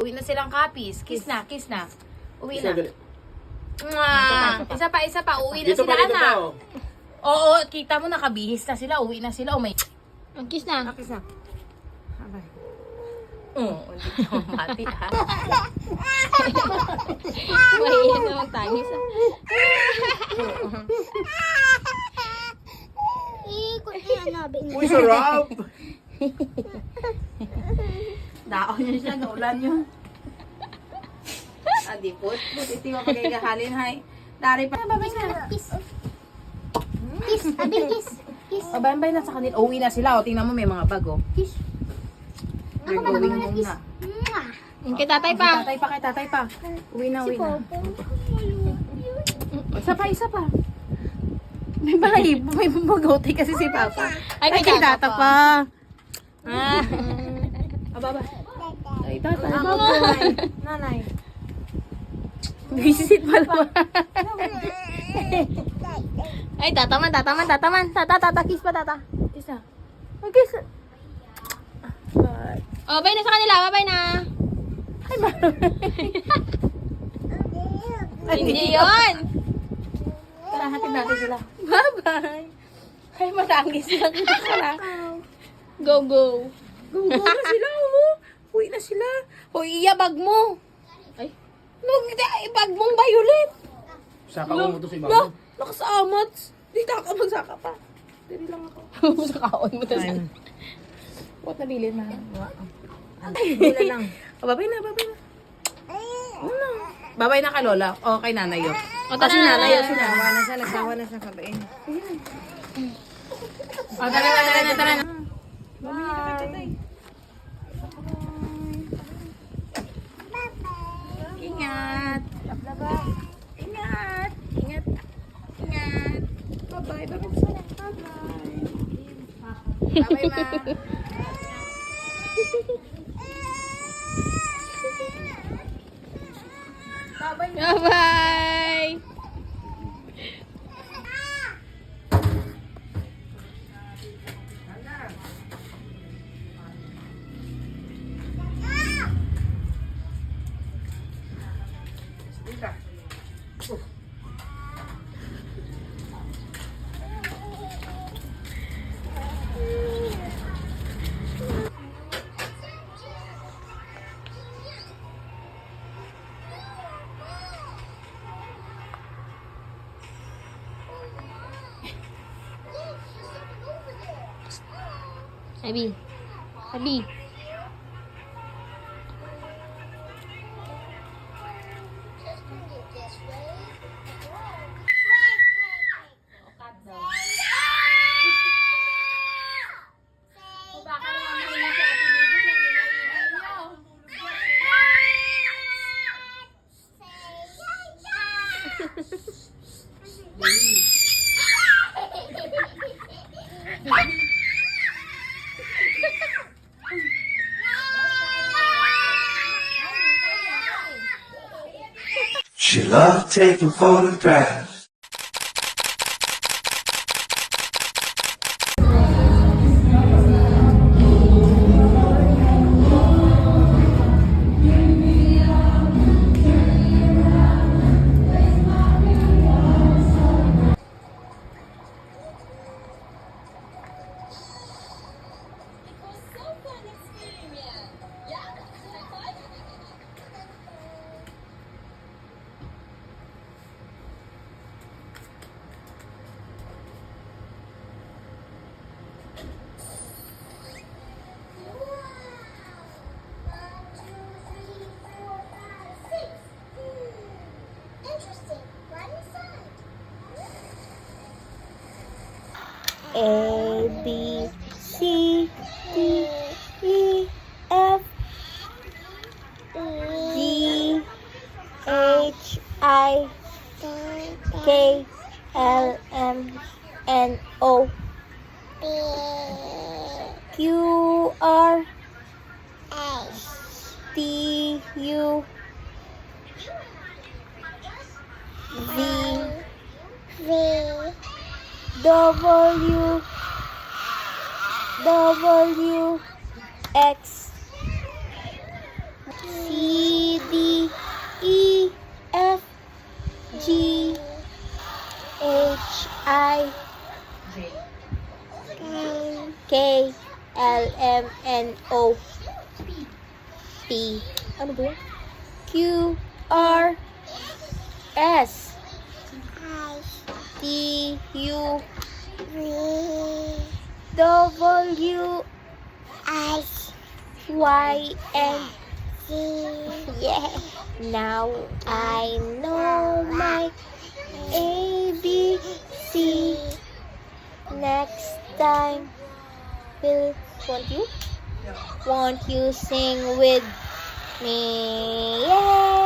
Uwi na silang copies. Kiss na, kiss na. Uwi na. Isa, Mwah! Isa pa. Uwi na dito sila, pa, dito pa, anak. oh. Oo, kita mo nakabihis na sila. Uwi na sila. Oh, may... Kiss na. Kiss na. Oo, hindi ka mamati, ha? Mahihin naman tangis. Ikot na yan, nabi. Uy, sarap! Daon yun siya, naulan yun. Adi po, iti mo pagkagahalin, hay. Dari pa. Babay na. Kiss. Kiss, sabi kiss. Kiss. Babay na sa kanila. Uwi na sila. O, tingnan mo, may mga bag, oh. Kiss. They're going home na. Mwah. Yung kay tatay pa. Tatay pa. Uwi na, uwi na. Isa pa. May balahibo, may bumagote kasi si Papa. Ay, kay tata pa. Ah. Ababa. Ay, tatay. Nanay. Visit pala. Ay, tataman. Tata, kiss pa, tata. Isa. Ay, kiss. Oh, bye na sa kanila. Bye na. Ay, Hindi yun. Tara, hatid natin sila. Bye-bye. Ay, matangis lang sila. Go. Go na sila, oh. Uwi na sila. Hoy, iyabag mo. Ay. Ibag mong violet. Saka ko mo to sa La, ibabaw. nakasamat. Di ka magsaka pa. Dili lang ako. Sakaon mo tas. What nabilin na? Wala lang. Babay na. Ano? Babay na ka, Lola. O, kay nanay yun. O, Kasi tara. nanay yun sila. Nagsawa na siya kabain. O, tara na. Ingat. Ingat. Bye-bye. Bye-bye, ma. Bye-bye. Abi. She loved taking photographs. A, B, C, D, E, F, G, H, I, K, L, M, N, O, Q, R, T, U, W, W, X, C, D, E, F, G, H, I, K, L, M, N, O, P. Ano ba yun? Q, R, S, T, U, W, Y, and Z. Yeah. Now I know my ABC. Next time, won't you sing with me? Yeah.